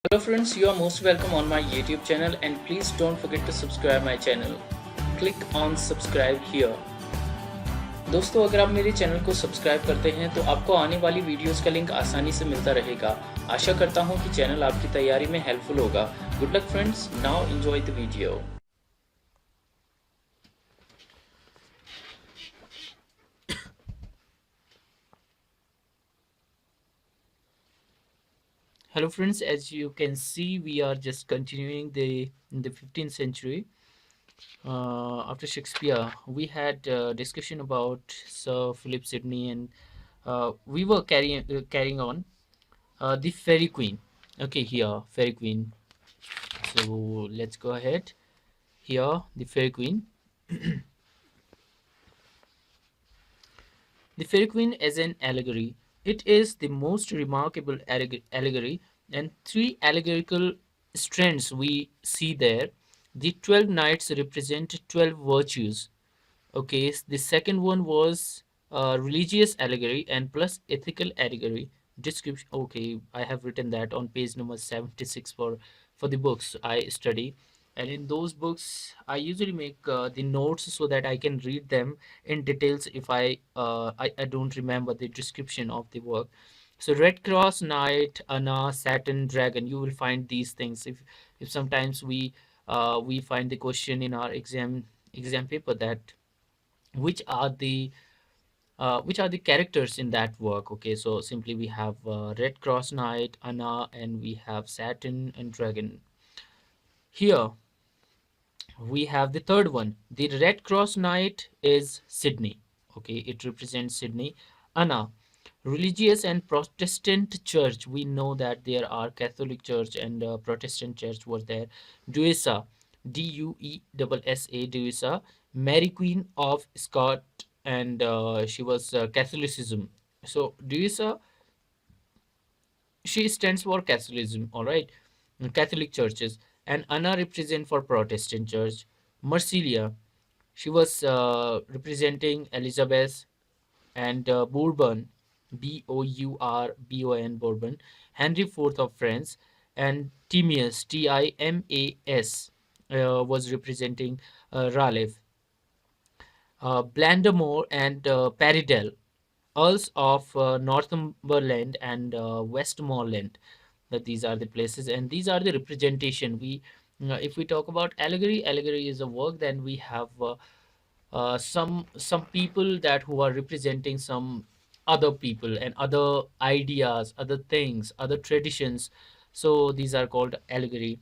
Hello friends, you are most welcome on my YouTube channel and please don't forget to subscribe my channel. Click on subscribe here. दोस्तों अगर आप मेरे channel को subscribe करते हैं तो आपको आने वाली वीडियोस का लिंक आसानी से मिलता रहेगा। आशा करता हूं कि चैनल आपकी तैयारी में हेल्पफुल होगा। Good luck friends, now enjoy the video. Hello friends, as you can see we are just continuing the 15th century. After Shakespeare, we had discussion about Sir Philip Sidney, and we were carrying on the Fairy Queen. Okay, here Fairy Queen. So let's go ahead. Here the Fairy Queen. The Fairy Queen is an allegory. It is the most remarkable allegory, and three allegorical strands we see there. The 12 knights represent 12 virtues. Okay, the second one was religious allegory and plus ethical allegory description. Okay, I have written that on page number 76 for the books I study, and in those books I usually make the notes so that I can read them in details if I don't remember the description of the work. So Red Cross, Knight, Anna, Saturn, Dragon. You will find these things if sometimes we find the question in our exam paper that which are the characters in that work. Okay, so simply we have Red Cross, Knight, Anna, and we have Saturn and Dragon. Here we have the third one. The Red Cross Knight is Sydney. Okay, it represents Sydney. Anna, religious and Protestant church. We know that there are Catholic church and Protestant church was there. Duessa, Duessa, Duessa, Mary Queen of Scott, and she was Catholicism. So Duessa, she stands for Catholicism. All right, Catholic churches, and Anna represent for Protestant church. Marsilia, she was representing Elizabeth, and Bourbon, Bourbon, Bourbon, Henry IV of France, and Timaeus, Timas, was representing Raleigh, Blandemore, and Paridel, Earls of Northumberland and Westmoreland. That these are the places, and these are the representation. If we talk about allegory, allegory is a work. Then we have some people that who are representing some other people and other ideas, other things, other traditions. So these are called allegory.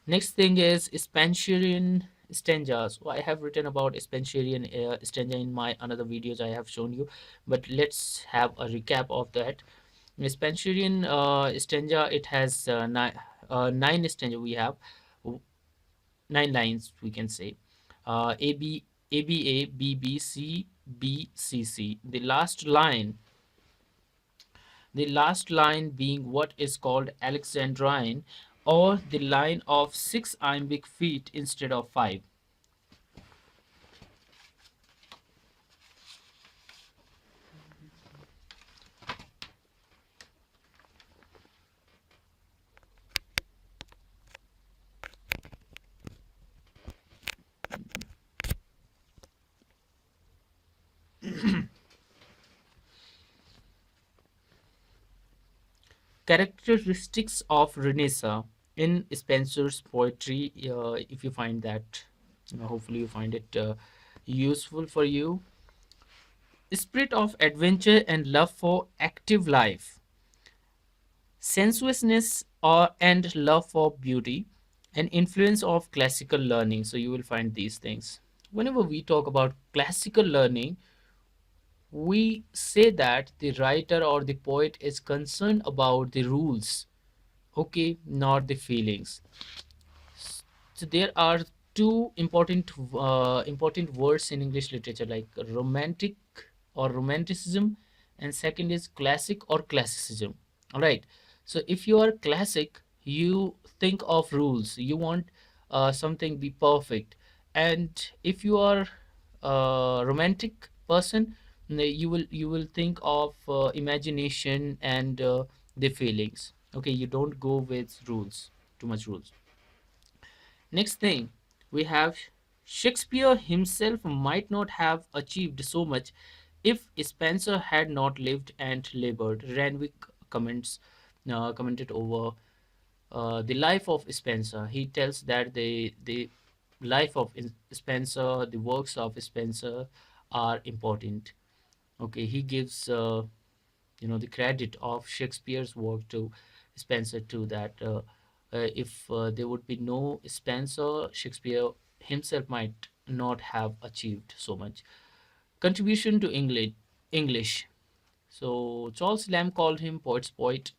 Next thing is Spencerian stanza. So I have written about Spencerian stanza in my another videos I have shown you, but let's have a recap of that. Spencerian stanza, it has nine stanza. We have 9 lines, we can say. A B A B A B B C B C C. The last line being what is called Alexandrine, or the line of six iambic feet instead of five. Characteristics of Renaissance in Spenser's poetry. If you find that, hopefully you find it useful for you. Spirit of adventure and love for active life, sensuousness and love for beauty, and influence of classical learning. So you will find these things. Whenever we talk about classical learning, we say that the writer or the poet is concerned about the rules, okay, not the feelings. So there are two important words in English literature, like romantic or romanticism, and second is classic or classicism. All right. So if you are classic, you think of rules. You want something be perfect, and if you are a romantic person, you will think of imagination and the feelings. Okay, you don't go with rules, too much rules. Next thing, we have Shakespeare himself might not have achieved so much if Spencer had not lived and labored. Ranwick comments commented over the life of Spencer. He tells that the life of Spencer, the works of Spencer are important. Okay, he gives the credit of Shakespeare's work to Spencer too. That if there would be no Spencer, Shakespeare himself might not have achieved so much. Contribution to English. So Charles Lamb called him poet's poet.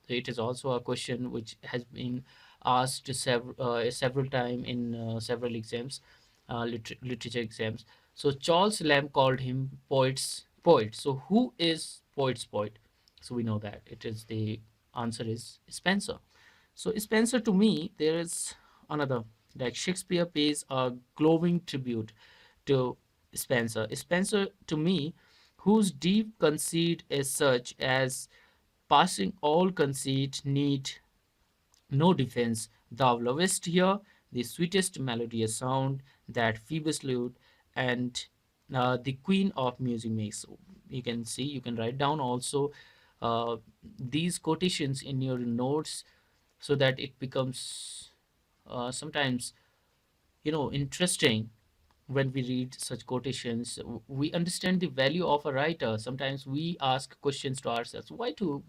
It is also a question which has been asked several times in several exams, literature exams. So Charles Lamb called him poet's poet. So who is poet's poet? So we know that it is the answer is Spencer. So Spencer, to me, there is another, like Shakespeare pays a glowing tribute to Spencer. Spencer, to me, whose deep conceit is such as passing all conceit need no defense. Thou lovest here the sweetest melodious sound that Phoebus lute and the queen of music makes. So you can see, you can write down also these quotations in your notes so that it becomes sometimes interesting. When we read such quotations, we understand the value of a writer. Sometimes we ask questions to ourselves, why to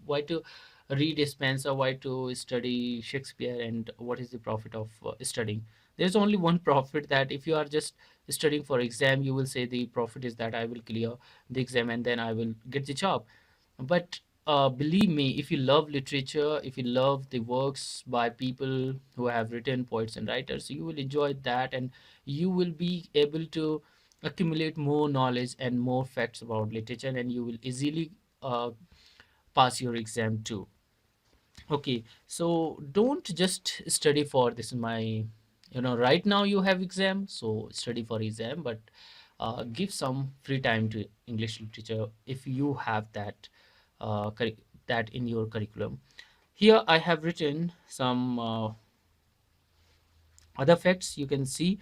read Spencer, why to study Shakespeare, and what is the profit of studying? There's only one profit, that if you are just studying for exam, you will say the profit is that I will clear the exam and then I will get the job. But believe me, if you love literature, if you love the works by people who have written, poets and writers, you will enjoy that, and you will be able to accumulate more knowledge and more facts about literature, and you will easily uh, pass your exam too. Okay, so don't just study for this is my, right now you have exam, so study for exam, but give some free time to English literature if you have that that in your curriculum. Here I have written some other facts. You can see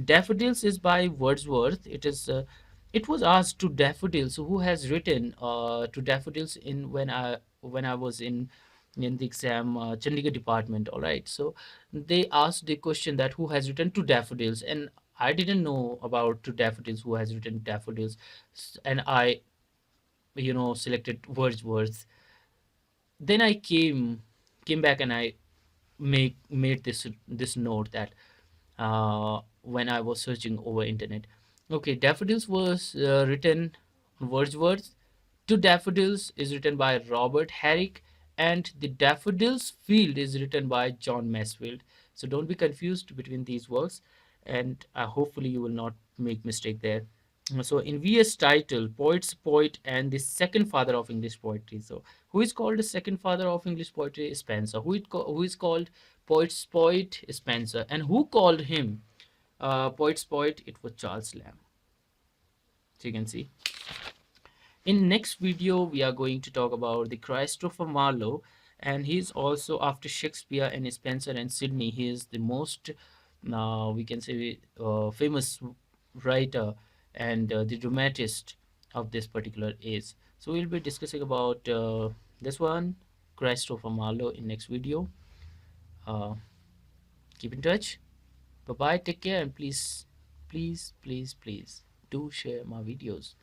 Daffodils is by Wordsworth. It was asked to Daffodils, who has written to Daffodils in when I was in the exam, Chandigarh department. All right, so they asked the question that who has written to Daffodils, and I didn't know about to Daffodils, who has written Daffodils, and I selected Wordsworth. Then I came back and I made this note that when I was searching over internet. Okay, Daffodils was written Wordsworth. To Daffodils is written by Robert Herrick, and The Daffodils Field is written by John Masefield. So don't be confused between these works, and hopefully you will not make mistake there. So in VS title, Poet's Poet and the Second Father of English Poetry. So who is called the second father of English poetry? Spencer. Who is called Poet's Poet? Spencer. And who called him Poet's Poet? It was Charles Lamb. So you can see. In next video, we are going to talk about the Christopher Marlowe, and he's also, after Shakespeare and Spencer and Sidney, he is the most, we can say, famous writer and the dramatist of this particular age. So we'll be discussing about this one, Christopher Marlowe, in next video. Uh, Keep in touch. Bye bye. Take care, and please, please, please, please do share my videos.